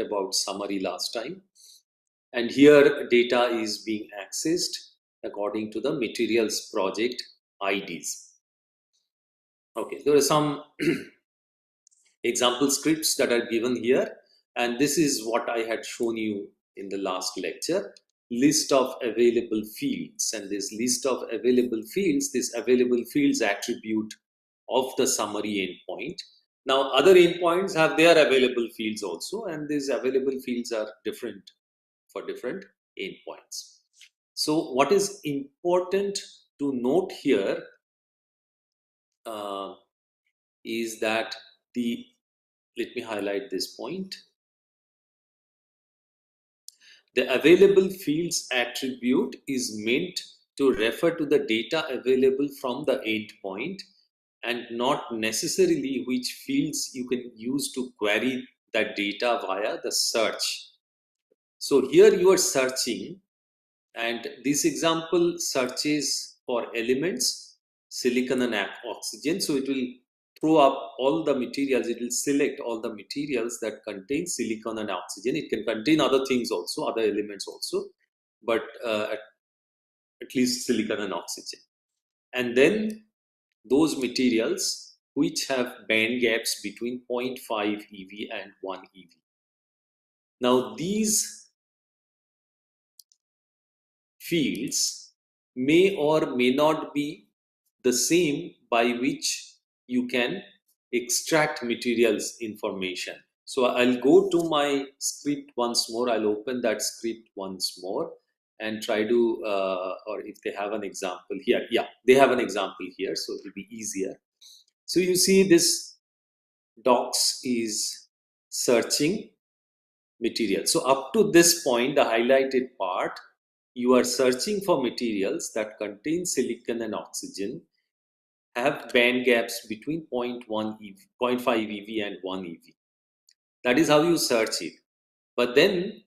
about summary last time. And here data is being accessed according to the materials project IDs. Okay, there are some example scripts that are given here, and this is what I had shown you in the last lecture. List of available fields, and this list of available fields, this available fields attribute of the summary endpoint. Now other endpoints have their available fields also, and these available fields are different for different endpoints. So what is important to note here is that let me highlight this point. The available fields attribute is meant to refer to the data available from the endpoint and not necessarily which fields you can use to query that data via the search. So here you are searching, and this example searches for elements, silicon and oxygen. So it will throw up all the materials, it will select all the materials that contain silicon and oxygen. It can contain other things also, other elements also, but at least silicon and oxygen. And then those materials which have band gaps between 0.5 eV and 1 eV. Now these fields may or may not be the same by which you can extract materials information. So I'll go to my script once more. I'll open that script once more and try to, or if they have an example here. Yeah, they have an example here, so it will be easier. So you see this docs is searching material. So up to this point, the highlighted part, you are searching for materials that contain silicon and oxygen, have band gaps between 0.1 EV, 0.5 eV and 1 eV. That is how you search it. But then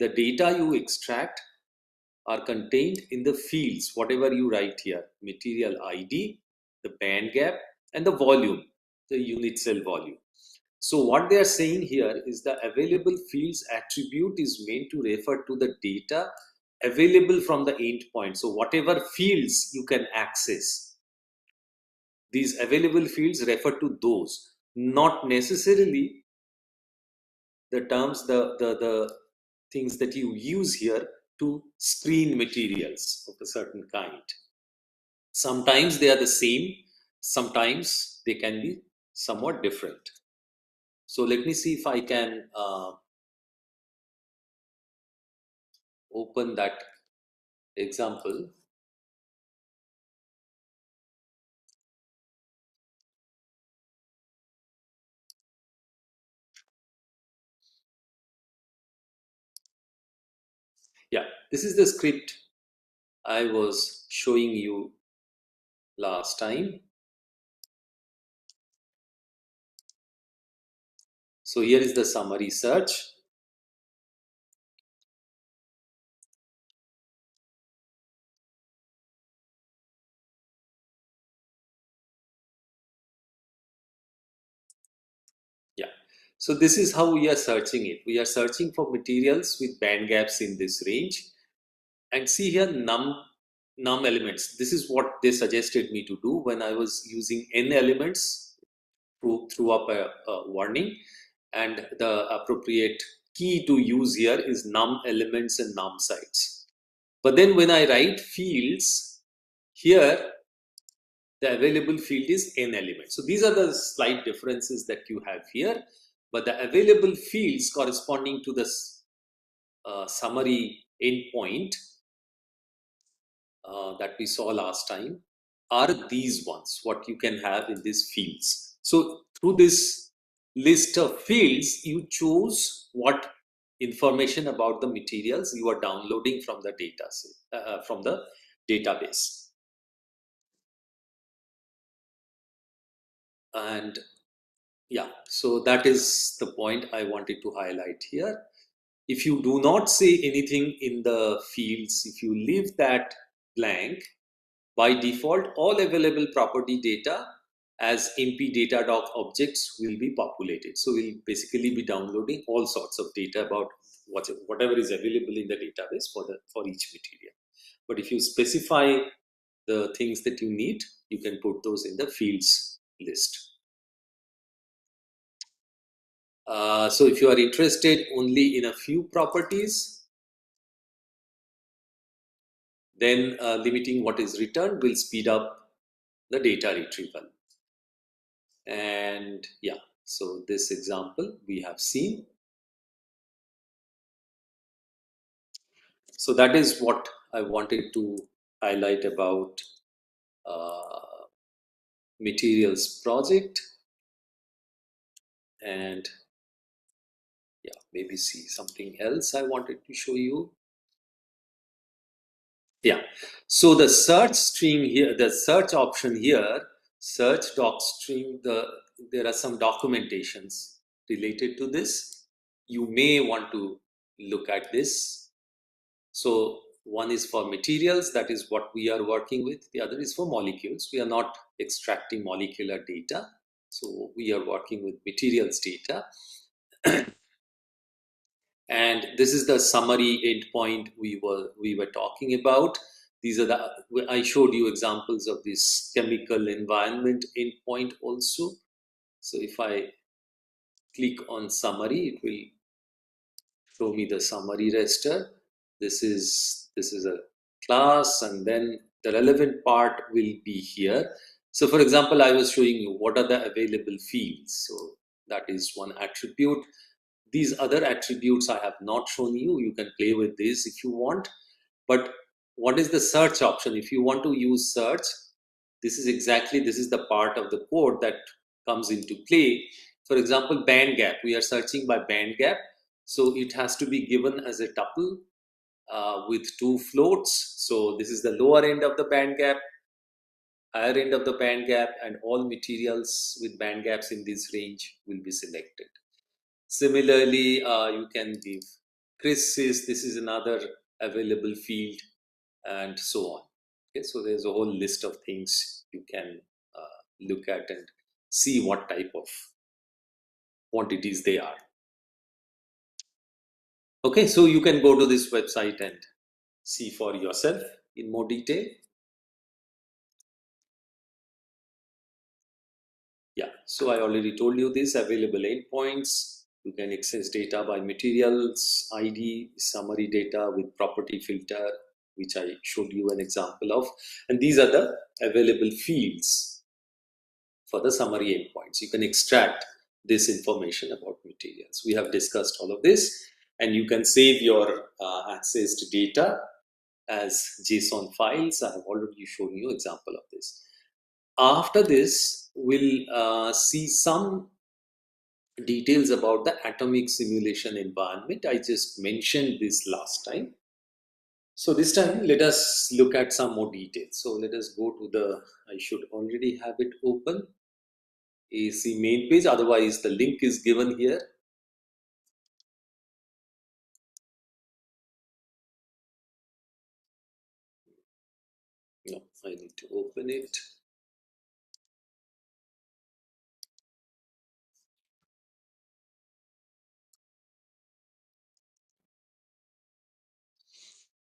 the data you extract are contained in the fields, whatever you write here, material ID, the band gap, and the volume, the unit cell volume. So what they are saying here is the available fields attribute is meant to refer to the data available from the endpoint. So whatever fields you can access, these available fields refer to those, not necessarily the terms, the things that you use here to screen materials of a certain kind. Sometimes they are the same, sometimes they can be somewhat different. So let me see if I can open that example. Yeah, this is the script I was showing you last time. So here is the summary search. Yeah, so this is how we are searching it. We are searching for materials with band gaps in this range. And see here num elements. This is what they suggested me to do when I was using n elements to throw up a warning. And the appropriate key to use here is num elements and num sites. But then when I write fields, here the available field is n elements. So these are the slight differences that you have here. But the available fields corresponding to this summary endpoint that we saw last time are these ones, what you can have in these fields. So through this list of fields, you choose what information about the materials you are downloading from the data set, from the database. And yeah, so that is the point I wanted to highlight here. If you do not say anything in the fields, if you leave that blank, by default, all available property data as MP data doc objects will be populated. So we'll basically be downloading all sorts of data about whatever is available in the database for each material. But if you specify the things that you need, you can put those in the fields list. So if you are interested only in a few properties, then limiting what is returned will speed up the data retrieval. And yeah, so this example we have seen. So that is what I wanted to highlight about materials project. And yeah, maybe see something else I wanted to show you. Yeah, so the search stream here, the search option here, search doc stream, there are some documentations related to this. You may want to look at this. So one is for materials, that is what we are working with. The other is for molecules. We are not extracting molecular data. So we are working with materials data. And this is the summary endpoint we were talking about. These are I showed you examples of this chemical environment endpoint also. So if I click on summary, it will show me the summary raster. This is a class, and then the relevant part will be here. So for example, I was showing you what are the available fields. So that is one attribute. These other attributes I have not shown you. You can play with this if you want. But what is the search option? If you want to use search, this is the part of the code that comes into play. For example, band gap. We are searching by band gap. So it has to be given as a tuple with two floats. So this is the lower end of the band gap, higher end of the band gap, and all materials with band gaps in this range will be selected. Similarly, you can give crisis. This is another available field, and so on. Okay, so there's a whole list of things you can look at and see what type of quantities they are. Okay, so you can go to this website and see for yourself in more detail. Yeah, so I already told you this, available endpoints. You can access data by materials, ID, summary data with property filter, which I showed you an example of. And these are the available fields for the summary endpoints. You can extract this information about materials. We have discussed all of this, and you can save your accessed data as JSON files. I have already shown you example of this. After this, we'll see some details about the atomic simulation environment. I just mentioned this last time. So this time, let us look at some more details. So let us go to I should already have it open, AC main page. Otherwise, the link is given here. No, I need to open it.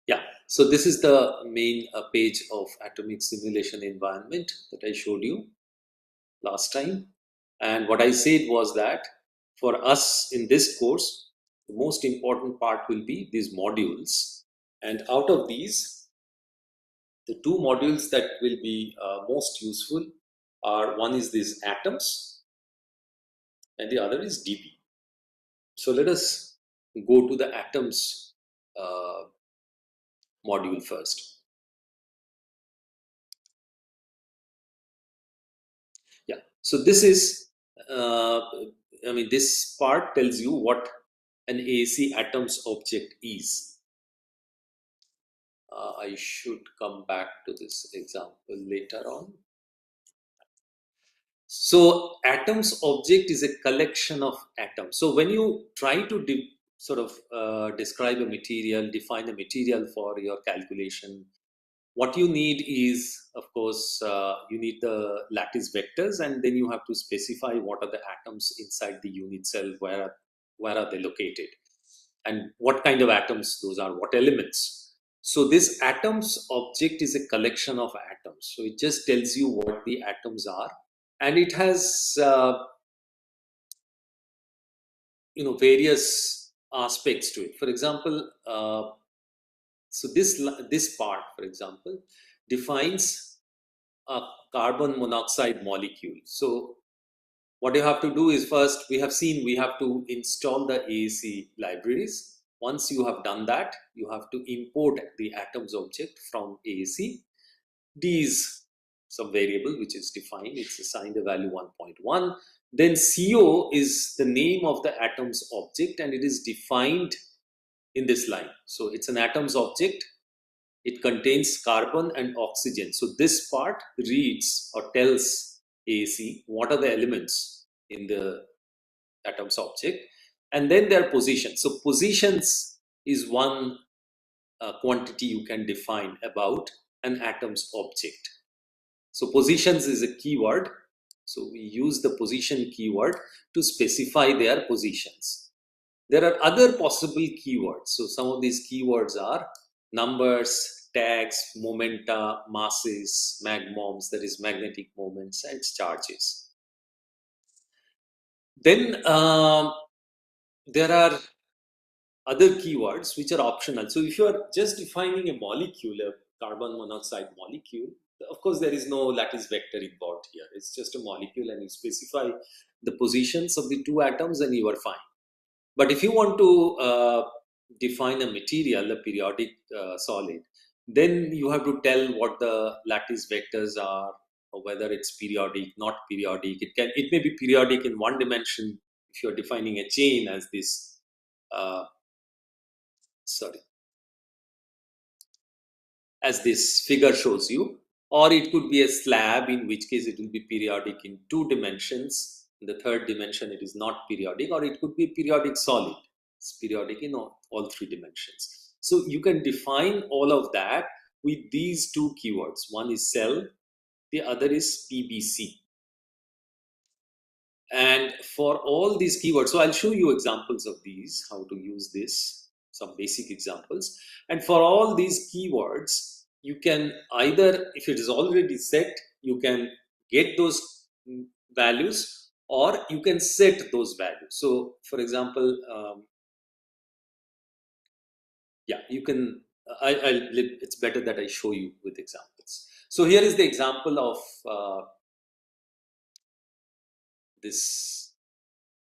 Yeah, so this is the main page of atomic simulation environment that I showed you last time. And what I said was that for us in this course, the most important part will be these modules. And out of these, the two modules that will be most useful are, one is these atoms and the other is DB. So let us go to the atoms module first. Yeah, so this is, this part tells you what an AC atoms object is. I should come back to this example later on. So atoms object is a collection of atoms. So when you try to describe a material, define a material for your calculation, what you need is, of course, you need the lattice vectors, and then you have to specify what are the atoms inside the unit cell, where are they located, and what kind of atoms those are, what elements. So this atoms object is a collection of atoms. So it just tells you what the atoms are, and it has various aspects to it. For example, so this part, for example, defines a carbon monoxide molecule. So what you have to do is, first we have to install the AAC libraries. Once you have done that, you have to import the atoms object from AAC. D is some variable which is defined, it's assigned a value 1.1. Then CO is the name of the atoms object, and it is defined in this line. So it's an atoms object, it contains carbon and oxygen. So this part reads or tells AAC what are the elements in the atoms object, and then their position. So positions is one quantity you can define about an atoms object. So positions is a keyword. So we use the position keyword to specify their positions. There are other possible keywords. So some of these keywords are numbers, tags, momenta, masses, magmoms, that is magnetic moments, and charges. Then there are other keywords which are optional. So if you are just defining a molecule, a carbon monoxide molecule, of course there is no lattice vector involved here. It's just a molecule, and you specify the positions of the two atoms and you are fine. But if you want to define a material, a periodic solid, then you have to tell what the lattice vectors are, or whether it's periodic, not periodic. It may be periodic in one dimension if you're defining a chain as this. Sorry, as this figure shows you, or it could be a slab, in which case it will be periodic in two dimensions. In the third dimension, it is not periodic, or it could be a periodic solid. It's periodic in all three dimensions. So you can define all of that with these two keywords. One is cell, the other is PBC. And for all these keywords, so I'll show you examples of these, how to use this, some basic examples. And for all these keywords, you can either, if it is already set, you can get those values, or you can set those values. So for example, yeah, you can, it's better that I show you with examples. So here is the example of this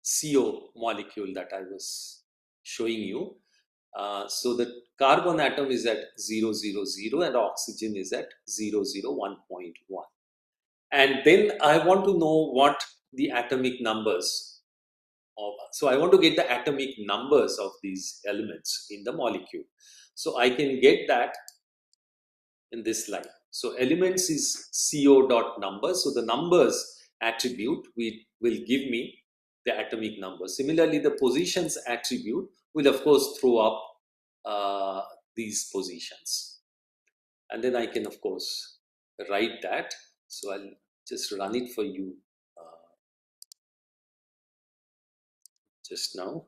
CO molecule that I was showing you. So the carbon atom is at 0, 0, 0, and oxygen is at 0, 0, 1.1. And then I want to know what the atomic numbers of, so I want to get the atomic numbers of these elements in the molecule. So I can get that in this line. So elements is CO dot number. So the numbers attribute will give me the atomic number. Similarly, the positions attribute will of course throw up these positions. And then I can of course write that. So I'll just run it for you just now.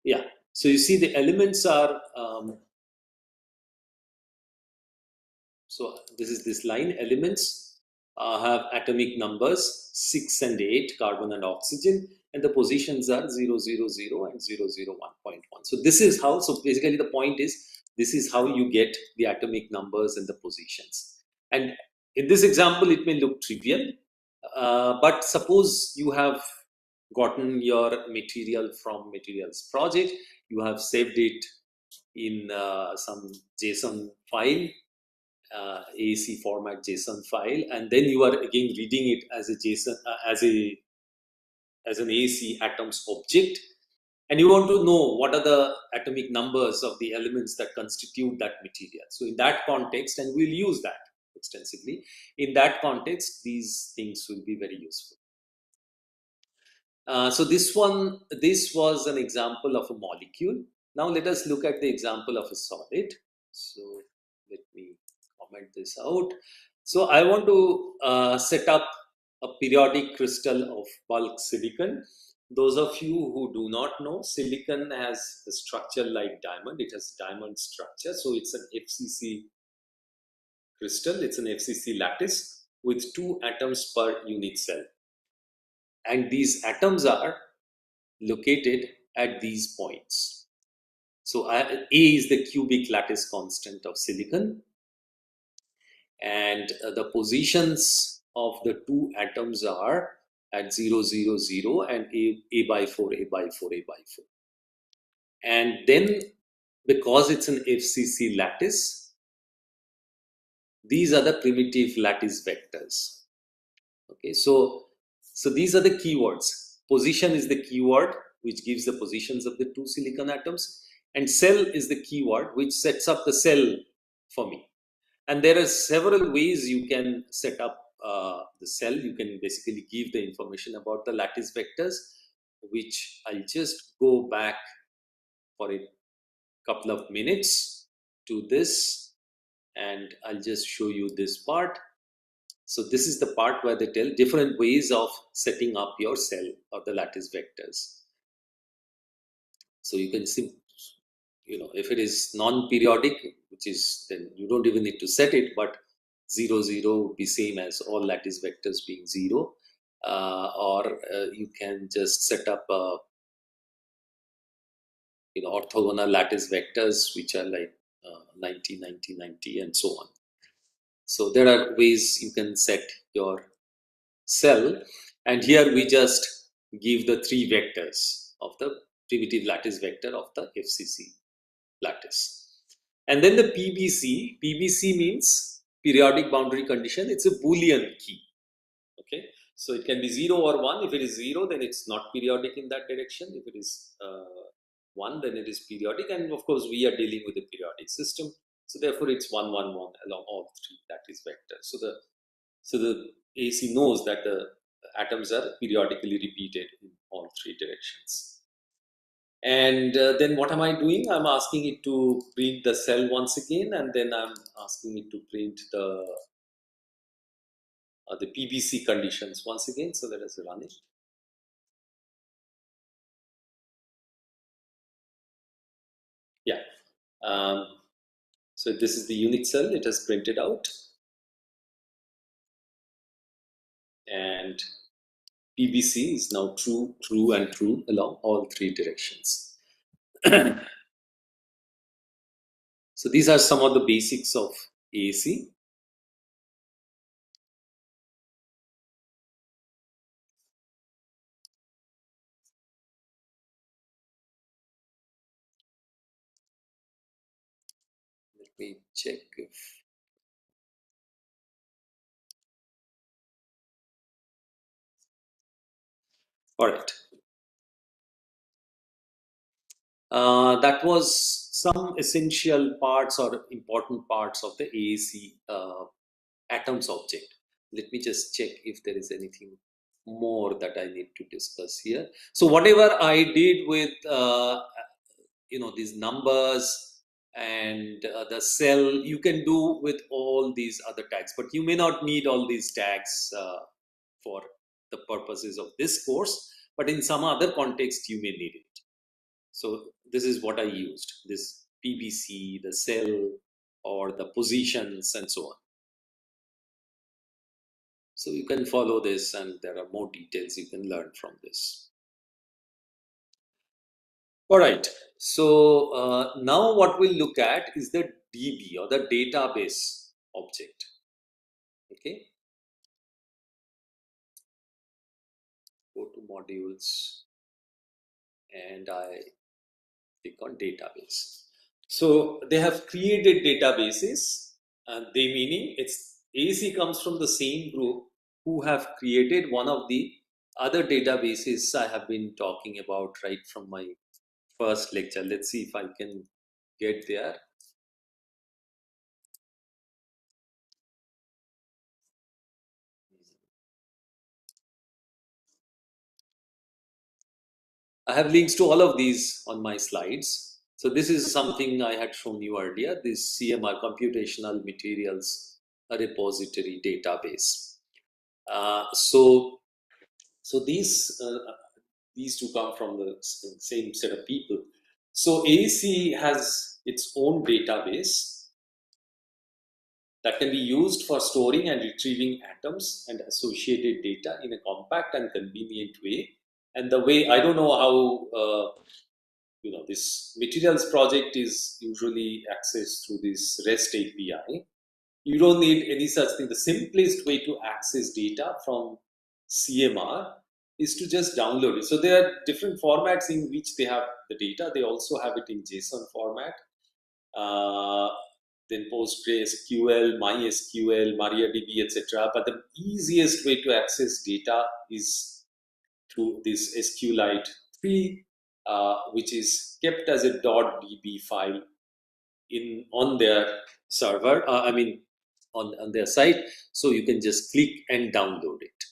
Yeah. So you see the elements are, so this is this line, elements have atomic numbers 6 and 8, carbon and oxygen, and the positions are 0, 0, 0 and 0, 0, 1.1. So this is how, so basically the point is, this is how you get the atomic numbers and the positions. And in this example, it may look trivial, but suppose you have gotten your material from materials project, you have saved it in some JSON file, AAC format JSON file, and then you are again reading it as a JSON as an AAC atoms object, and you want to know what are the atomic numbers of the elements that constitute that material. So in that context, and we'll use that extensively, in that context, these things will be very useful. So this was an example of a molecule. Now let us look at the example of a solid. So let me comment this out. So I want to set up a periodic crystal of bulk silicon. Those of you who do not know, silicon has a structure like diamond. It has diamond structure. So it's an FCC crystal. It's an FCC lattice with 2 atoms per unit cell. And these atoms are located at these points. So A is the cubic lattice constant of silicon, and the positions of the 2 atoms are at 0, 0, 0 and A by 4, A by 4, A by 4. And then because it's an FCC lattice, these are the primitive lattice vectors. Okay, so these are the keywords. Position is the keyword which gives the positions of the 2 silicon atoms, and cell is the keyword which sets up the cell for me. And there are several ways you can set up the cell. You can basically give the information about the lattice vectors, which I'll just go back for a couple of minutes to this, and I'll just show you this part. So this is the part where they tell different ways of setting up your cell or the lattice vectors. So you can see, if it is non-periodic, which is, then you don't even need to set it, but 0, 0 would be same as all lattice vectors being 0. Or you can just set up orthogonal lattice vectors, which are like 90, 90, 90, and so on. So there are ways you can set your cell, and here we just give the 3 vectors of the primitive lattice vector of the FCC lattice. And then the PBC means periodic boundary condition. It's a Boolean key. Okay, so it can be 0 or 1. If it is 0, then it's not periodic in that direction. If it is 1, then it is periodic. And of course, we are dealing with a periodic system, so therefore it's 1, 1, 1 along all 3 lattice vectors. So the AC knows that the atoms are periodically repeated in all 3 directions. And then what am I doing? I'm asking it to print the cell once again, and then I'm asking it to print the PBC conditions once again. So let us run it. Yeah. So this is the unit cell. It has printed out, and PBC is now true, true, and true along all 3 directions. So these are some of the basics of AAC. Let me check if. All right. That was some essential parts or important parts of the AAC atoms object. Let me just check if there is anything more that I need to discuss here. So whatever I did with these numbers and the cell, you can do with all these other tags, but you may not need all these tags for the purposes of this course, but in some other context you may need it. So this is what I used, this PBC, the cell, or the positions, and so on. So you can follow this, and there are more details you can learn from this. All right. So now what we'll look at is the DB, or the database object. Okay. Go to modules, and I click on database. So they have created databases, And they meaning it's AC comes from the same group who have created one of the other databases I have been talking about right from my first lecture. Let's see if I can get there. I have links to all of these on my slides. So this is something I had shown you earlier, this CMR, Computational Materials Repository Database. So these two come from the same set of people. So AEC has its own database that can be used for storing and retrieving atoms and associated data in a compact and convenient way. And the way, I don't know how this materials project is usually accessed through this REST API. You don't need any such thing. The simplest way to access data from CMR is to just download it. So there are different formats in which they have the data. They also have it in JSON format, uh, then PostgreSQL, MySQL, MariaDB, etc. But the easiest way to access data is through this SQLite 3, which is kept as a .db file on their server. On their site, so you can just click and download it.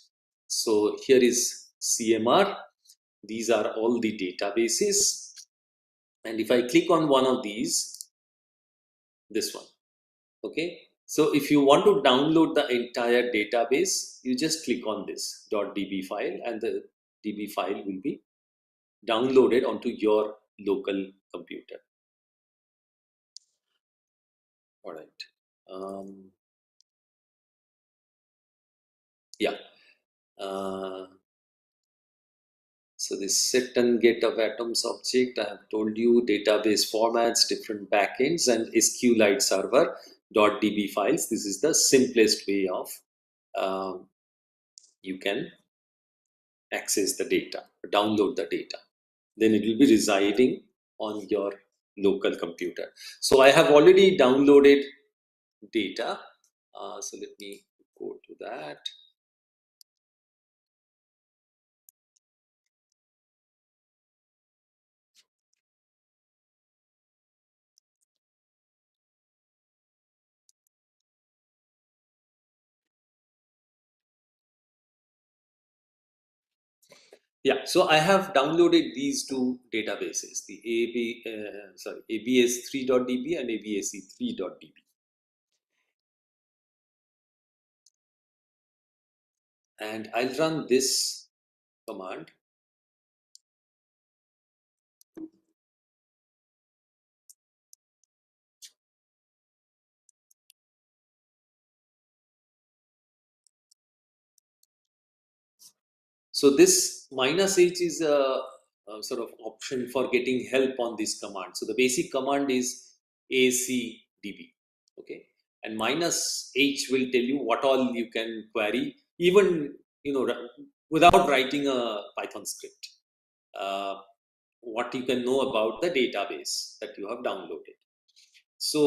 So here is CMR. These are all the databases, and if I click on one of these, this one, okay. So if you want to download the entire database, you just click on this .db file, and the db file will be downloaded onto your local computer. All right. Yeah. So this set and get of atoms object, I have told you database formats, different backends, and SQLite server .db files. This is the simplest way of you can access the data, download the data. Then it will be residing on your local computer. So I have already downloaded data. So let me go to that. Yeah, so I have downloaded these two databases, the abs3.db and absc3.db. And I'll run this command. So this -h is a sort of option for getting help on this command. So the basic command is acdb, okay, and -h will tell you what all you can query, even without writing a Python script. What you can know about the database that you have downloaded. So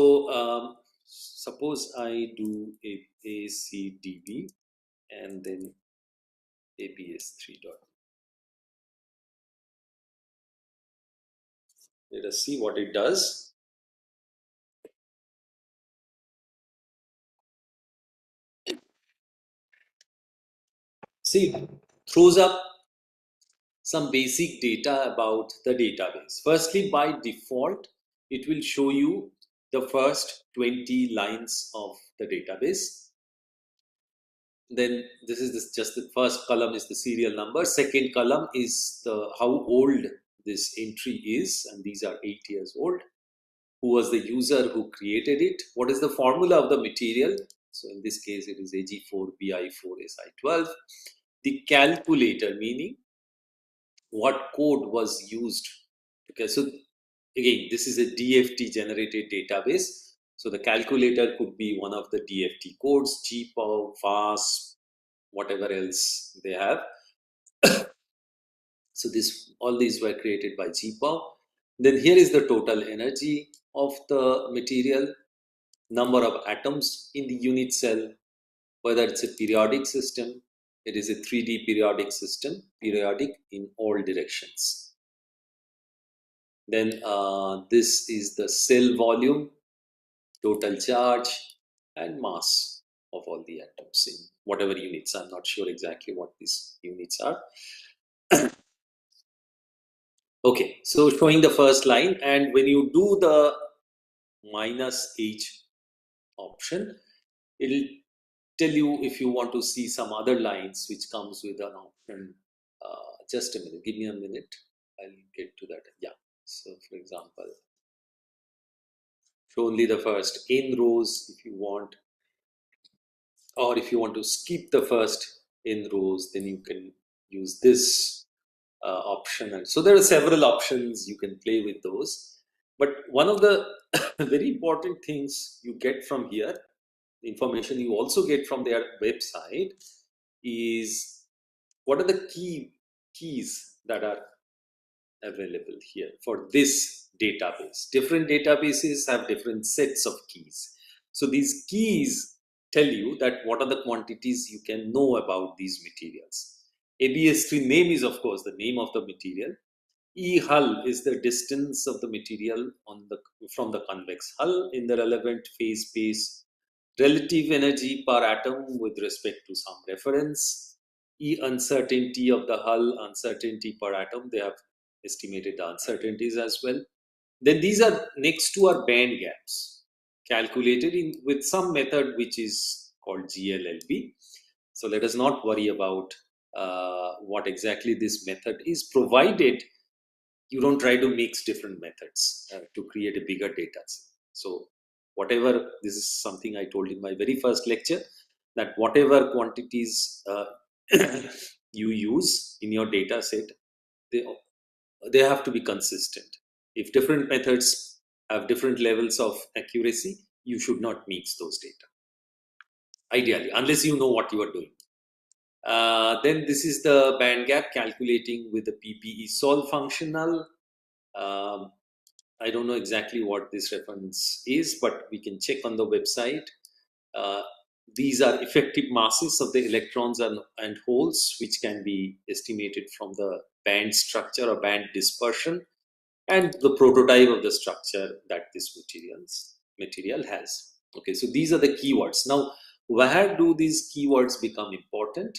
suppose I do acdb and then abs3. Let us see what it does. See, it throws up some basic data about the database. Firstly, by default, it will show you the first 20 lines of the database. Then this is just the first column is the serial number. Second column is the how old this entry is, and these are 8 years old. Who was the user who created it? What is the formula of the material? So in this case, it is Ag4Bi4Si12. The calculator, meaning what code was used. Okay, so again, this is a DFT generated database. So the calculator could be one of the DFT codes, GPOW, FAST, whatever else they have. So all these were created by GPOW. Then here is the total energy of the material. number of atoms in the unit cell, whether it's a periodic system, it is a 3D periodic system, periodic in all directions. Then this is the cell volume, total charge, and mass of all the atoms in whatever units. I'm not sure exactly what these units are. Okay, so showing the first line, and when you do the minus h option, it'll tell you if you want to see some other lines which comes with an option. Just a minute, give me a minute, I'll get to that. Yeah, so for example, show only the first n rows if you want, or if you want to skip the first n rows, then you can use this option. And so there are several options, you can play with those. But one of the very important things you get from here, information you also get from their website, is what are the keys that are available here for this database. Different databases have different sets of keys. So these keys tell you that what are the quantities you can know about these materials. ABS3 name is of course the name of the material. E hull is the distance of the material from the convex hull in the relevant phase space. Relative energy per atom with respect to some reference. E uncertainty of the hull, uncertainty per atom. They have estimated the uncertainties as well. Then these are next to our band gaps, calculated with some method which is called GLLB. So let us not worry about what exactly this method is, provided you don't try to mix different methods to create a bigger data set. So whatever, this is something I told in my very first lecture, that whatever quantities you use in your data set, they have to be consistent. If different methods have different levels of accuracy, you should not mix those data, ideally, unless you know what you are doing. Then this is the band gap, calculating with the PPE solve functional. Um, I don't know exactly what this reference is, but we can check on the website. Uh, these are effective masses of the electrons and holes, which can be estimated from the band structure or band dispersion, and the prototype of the structure that this material has. Okay, so these are the keywords. Now, where do these keywords become important?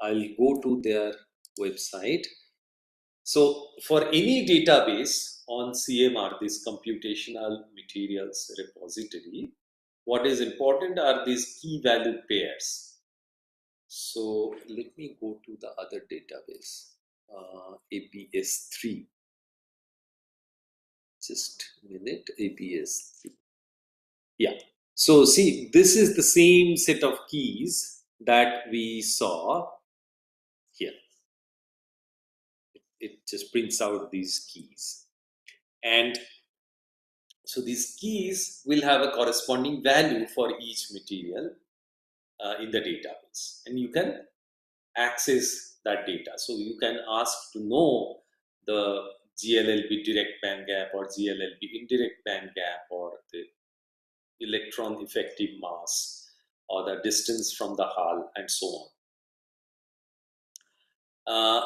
I'll go to their website. So for any database on CMR, this computational materials repository, what is important are these key value pairs. So let me go to the other database, APS3. Just a minute, APS3. Yeah. So see, this is the same set of keys that we saw here. It just prints out these keys. And so these keys will have a corresponding value for each material in the database, and you can access that data. So you can ask to know the GLLB direct band gap or GLLB indirect band gap, or the electron effective mass, or the distance from the hull, and so on.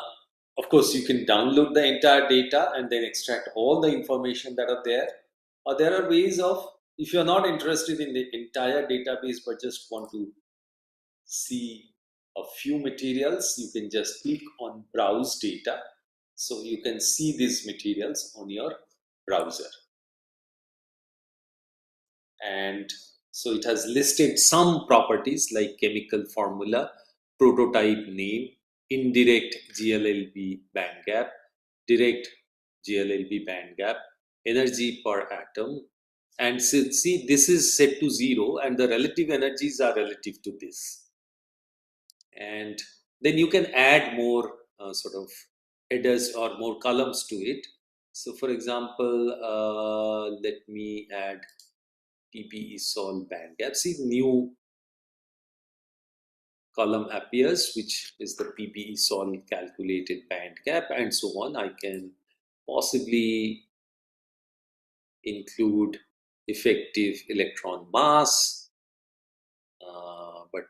Of course, you can download the entire data and then extract all the information that are there. Or there are ways of, if you're not interested in the entire database but just want to see a few materials, you can just click on browse data. So you can see these materials on your browser. And so it has listed some properties like chemical formula, prototype name, indirect GLLB band gap, direct GLLB band gap, energy per atom. And see, this is set to 0 and the relative energies are relative to this. And then you can add more sort of headers or more columns to it. So for example, let me add PPE solve band gap. See, new column appears, which is the PPE solve calculated band gap, and so on. I can possibly include effective electron mass, but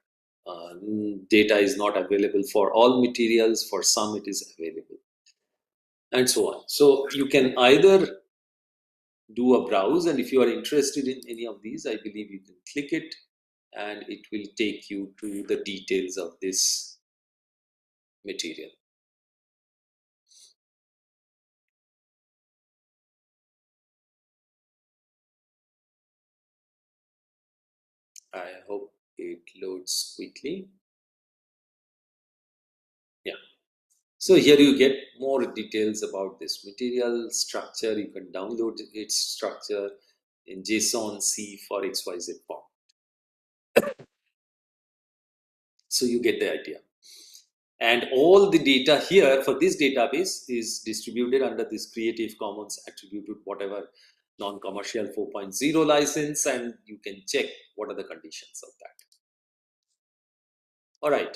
data is not available for all materials. For some, it is available, and so on. So you can either do a browse, and if you are interested in any of these, I believe you can click it, and it will take you to the details of this material. I hope it loads quickly. Yeah. So here you get more details about this material structure. You can download its structure in JSON, C for XYZ form. So you get the idea. And all the data here for this database is distributed under this Creative Commons attributed whatever non-commercial 4.0 license, and you can check what are the conditions of that. All right.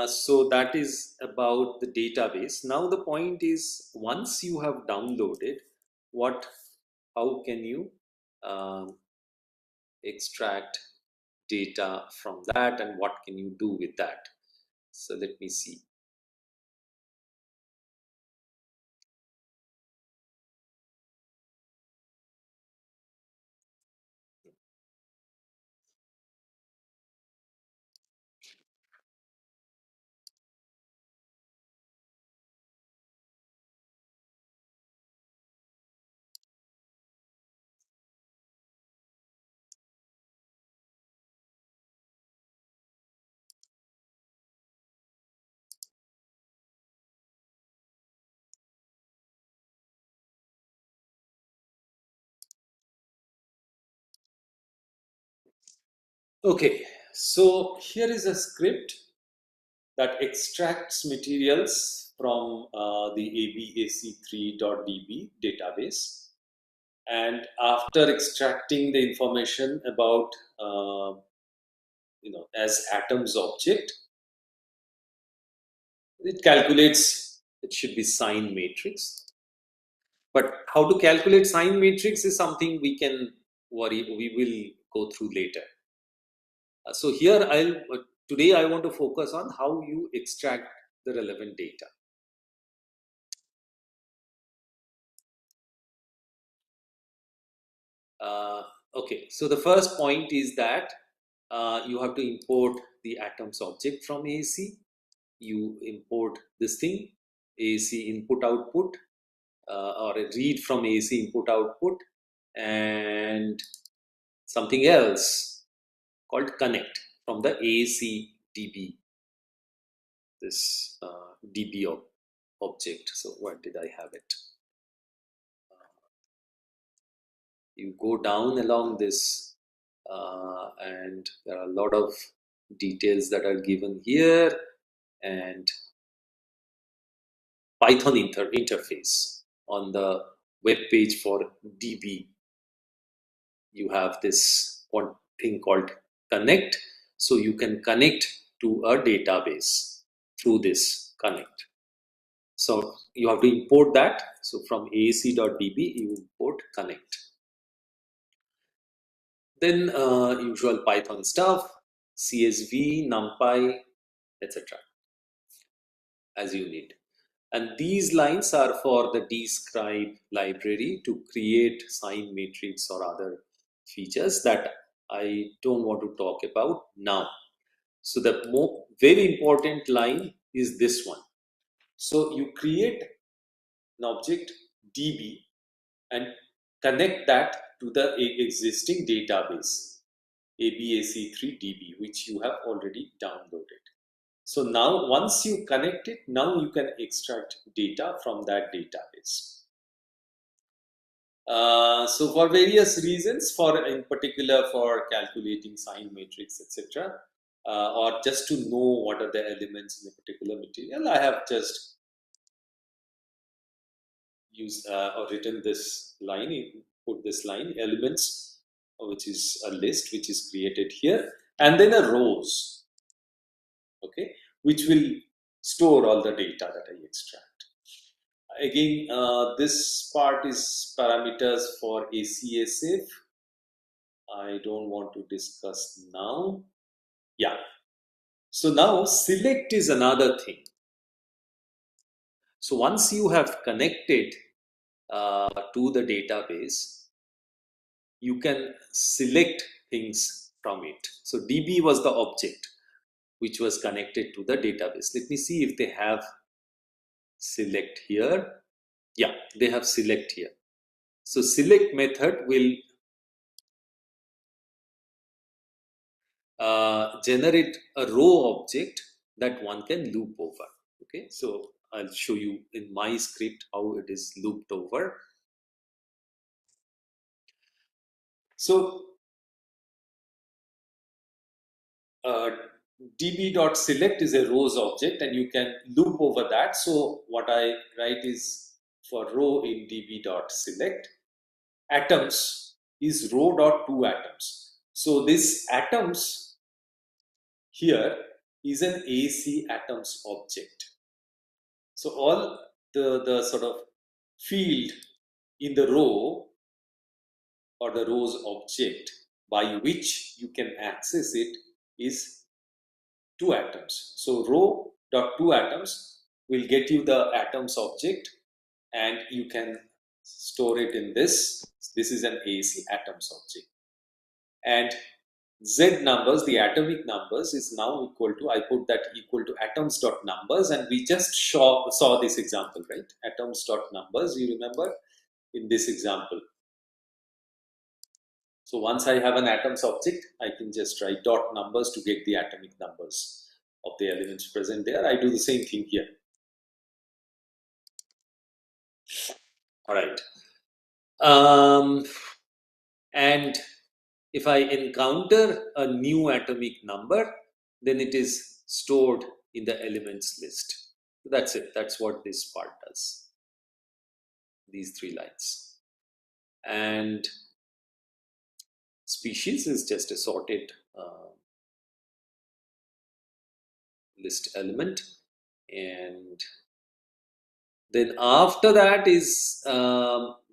So that is about the database. Now the point is, once you have downloaded, how can you um, extract data from that, and what can you do with that? So let me see. Okay, so here is a script that extracts materials from the abac3.db database, and after extracting the information about as atoms object, it calculates, it should be sign matrix. But how to calculate sign matrix is something we will go through later. So here today I want to focus on how you extract the relevant data. Okay, so the first point is that you have to import the atoms object from AAC. You import this thing, AAC input output, or a read from AAC input output, and something else called connect from the AAC DB, this DB object. So where did I have it? You go down along this, and there are a lot of details that are given here, and Python interface on the web page for DB. You have this one thing called connect, so you can connect to a database through this connect. So you have to import that. So from aac.db you import connect. Then usual Python stuff, CSV, NumPy, etc. as you need. And these lines are for the describe library to create sign matrix or other features that I don't want to talk about now. So the very important line is this one. So you create an object DB and connect that to the existing database ABAC3DB, which you have already downloaded. So now once you connect it, now you can extract data from that database. So for various reasons, in particular for calculating sign matrix, etc., or just to know what are the elements in a particular material, I have just used or written this line, put this line, elements, which is a list which is created here, and then a rows, okay, which will store all the data that I extract. Again, this part is parameters for ACSF. I don't want to discuss now. Yeah. So now select is another thing. So once you have connected to the database, you can select things from it. So DB was the object which was connected to the database. Let me see if they have select here. Yeah, they have select here. So select method will generate a row object that one can loop over. Okay, so I'll show you in my script how it is looped over. So uh, db.select is a rows object and you can loop over that. So what I write is for row in db.select, atoms is row.toAtoms. So this atoms here is an AC atoms object. So all the sort of field in the row or the rows object by which you can access it is toAtoms. So row dot toAtoms will get you the atoms object and you can store it in this. This is an AC atoms object. And Z numbers, the atomic numbers, is now equal to, I put that equal to atoms dot numbers, and we just saw this example, right? Atoms dot numbers, you remember in this example. So once I have an atoms object, I can just write dot numbers to get the atomic numbers of the elements present there. I do the same thing here. All right. And if I encounter a new atomic number, then it is stored in the elements list. That's it. That's what this part does. These three lines. And species is just a sorted list element. And then after that is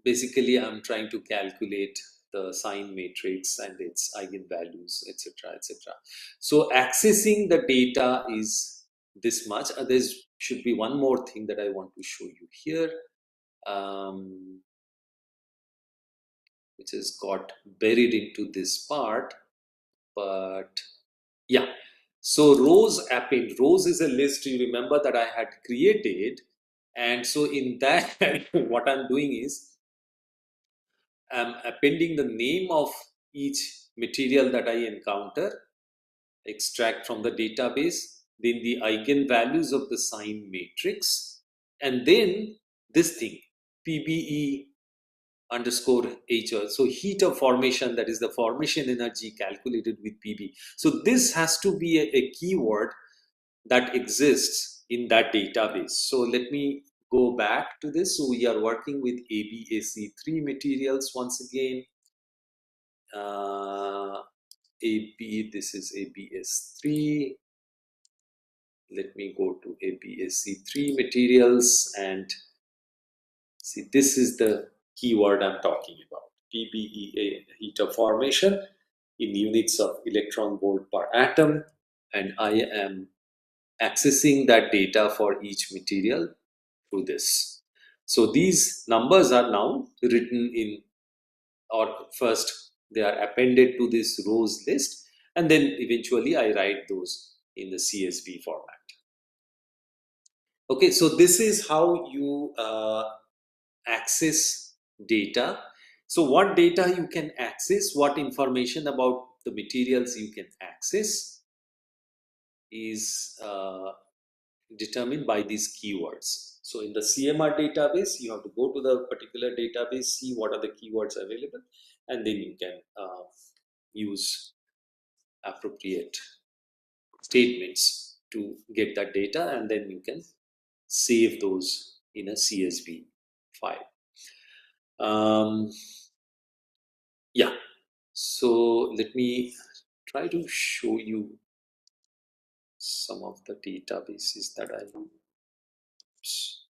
basically I'm trying to calculate the sign matrix and its eigenvalues, etc., etc. So accessing the data is this much. There should be one more thing that I want to show you here, which has got buried into this part. But yeah, so rows append. Rows is a list you remember that I had created, and so in that what I'm doing is I'm appending the name of each material that I encounter, extract from the database, then the eigenvalues of the sign matrix, and then this thing, PBE underscore H. So heat of formation, that is the formation energy calculated with PB. So this has to be a keyword that exists in that database. So let me go back to this. So we are working with ABAC3 materials once again. AB, this is ABS3. Let me go to ABAC3 materials and see, this is the keyword I'm talking about. PBEA, heat of formation in units of electron volt per atom, and I am accessing that data for each material through this. So these numbers are now written in, or first they are appended to this rows list, and then eventually I write those in the CSV format. Okay, so this is how you access data. So what data you can access, what information about the materials you can access is determined by these keywords. So in the CMR database, you have to go to the particular database, see what are the keywords available, and then you can use appropriate statements to get that data, and then you can save those in a CSV file. Yeah, so let me try to show you some of the databases that I use.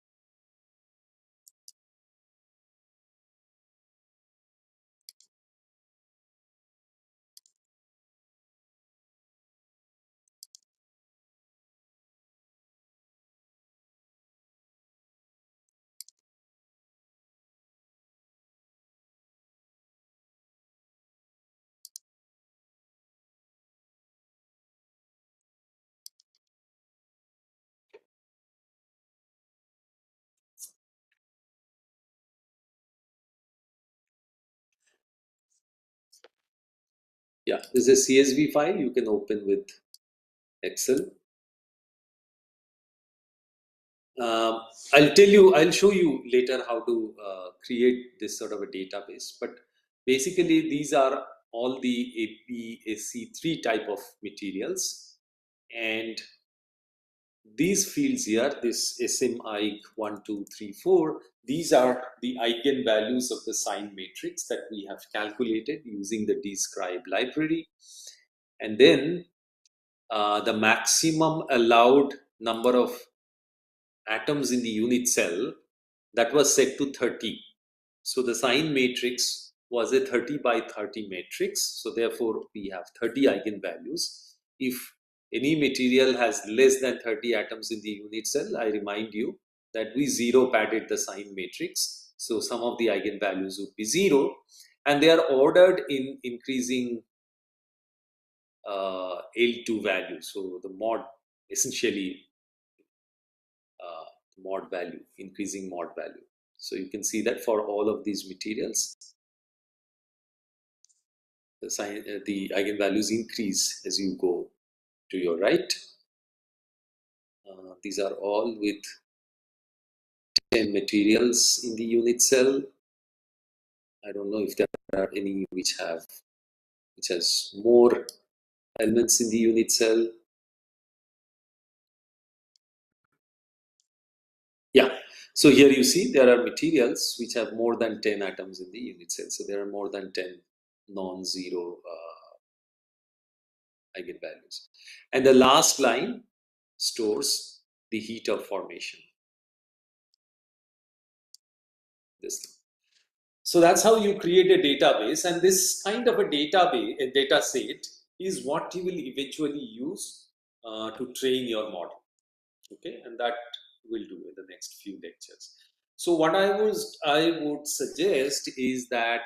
Yeah, this is a CSV file you can open with Excel. Um, I'll show you later how to create this sort of a database. But basically, these are all the APAC3 type of materials, and these fields here, this SMI 1, 2, 3, 4, these are the eigenvalues of the sign matrix that we have calculated using the describe library, and then the maximum allowed number of atoms in the unit cell, that was set to 30. So the sign matrix was a 30 by 30 matrix. So therefore, we have 30 eigenvalues. If any material has less than 30 atoms in the unit cell, I remind you that we zero padded the sign matrix. So some of the eigenvalues would be zero, and they are ordered in increasing L2 value. So the mod, essentially mod value, increasing mod value. So you can see that for all of these materials, the eigenvalues increase as you go to your right. These are all with 10 materials in the unit cell. I don't know if there are any which has more elements in the unit cell. Yeah. So here you see there are materials which have more than 10 atoms in the unit cell. So there are more than 10 non-zero eigenvalues. And the last line stores the heat of formation. This. So that's how you create a database, and this kind of a database, a data set, is what you will eventually use to train your model. Okay, and that we'll do in the next few lectures. So what I would suggest is that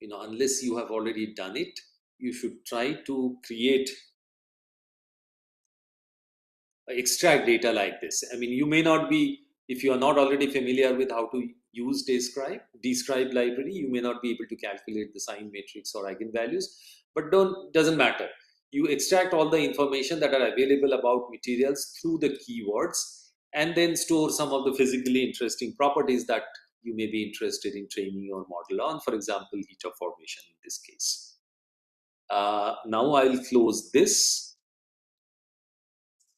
unless you have already done it, you should try to create extract data like this. I mean, you may not be, if you are not already familiar with how to use describe library, you may not be able to calculate the sign matrix or eigenvalues, but doesn't matter. You extract all the information that are available about materials through the keywords, and then store some of the physically interesting properties that you may be interested in training your model on, for example, heat of formation in this case. Now I'll close this,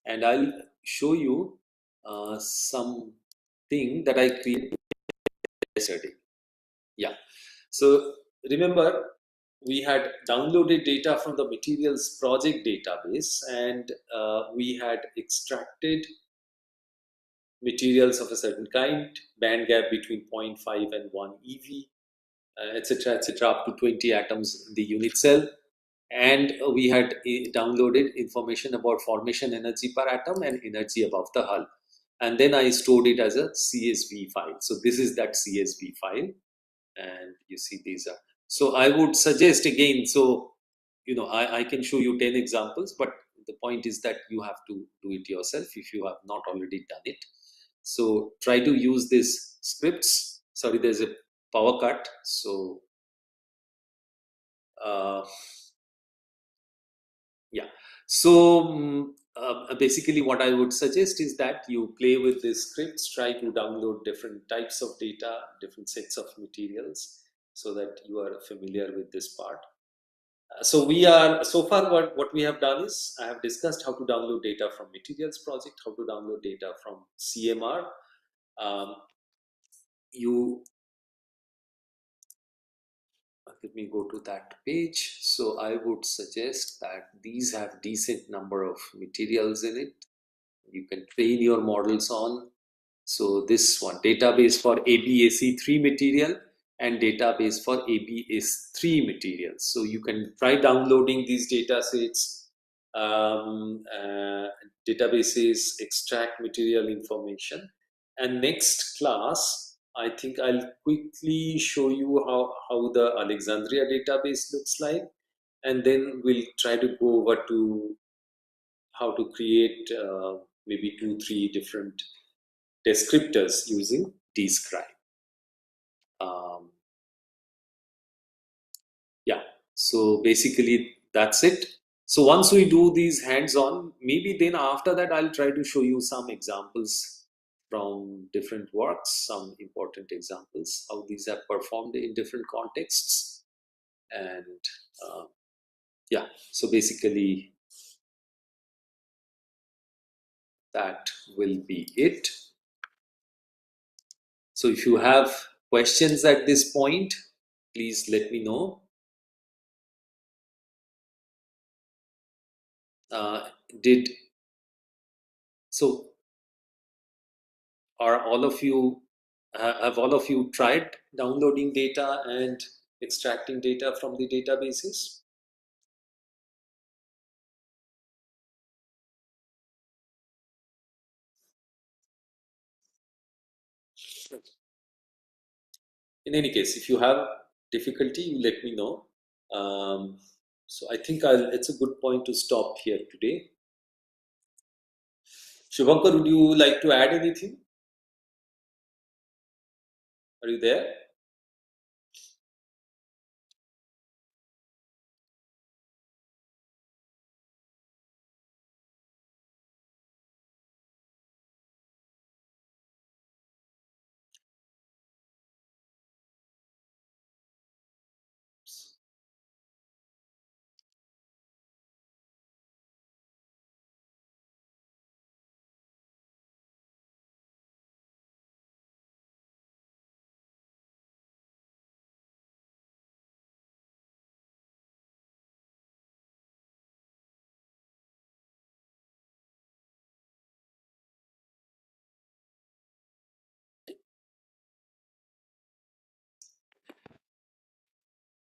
and I'll show you something that I created yesterday. Yeah. So remember, we had downloaded data from the materials project database, and we had extracted materials of a certain kind, band gap between 0.5 and 1 EV, etc., up to 20 atoms in the unit cell. And we had downloaded information about formation energy per atom and energy above the hull. And then I stored it as a CSV file. So this is that CSV file, and you see these are. So I would suggest again, so I can show you 10 examples, but the point is that you have to do it yourself if you have not already done it. So try to use these scripts. Sorry, there's a power cut. So yeah. So basically what I would suggest is that you play with these scripts, try to download different types of data, different sets of materials, so that you are familiar with this part. So so far what we have done is, I have discussed how to download data from materials project, how to download data from CMR. You Let me go to that page. So I would suggest that these have decent number of materials in it. You can train your models on. So this one, database for ABAC3 material and database for ABS3 materials. So you can try downloading these data sets, databases, extract material information. And next class, I think I'll quickly show you how the Alexandria database looks like. And then we'll try to go over to how to create maybe 2-3 different descriptors using describe. Yeah. So basically, that's it. So once we do these hands-on, maybe then after that, I'll try to show you some examples from different works, some important examples, how these are performed in different contexts. And uh, yeah, so basically, that will be it. So if you have questions at this point, please let me know. Uh, did so? Are all of you have all of you tried downloading data and extracting data from the databases? In any case, if you have difficulty, you let me know. So I think it's a good point to stop here today. Shubhankar, would you like to add anything? Are you there?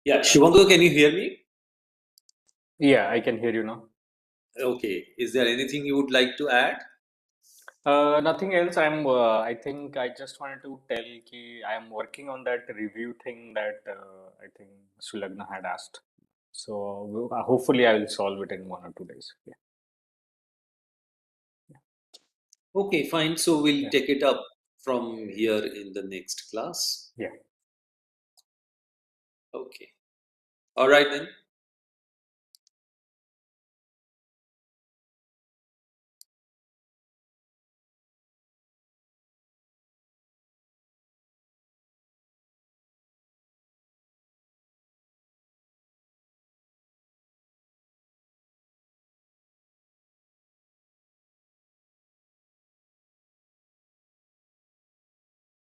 Yeah, Shubhankar, can you hear me? Yeah, I can hear you now. Okay. Is there anything you would like to add? Nothing else. I think I just wanted to tell ki I am working on that review thing that I think Sulagna had asked. So hopefully I will solve it in 1 or 2 days. Yeah. Okay, fine. So we'll Yeah. take it up from here in the next class. Yeah. Okay. All right then.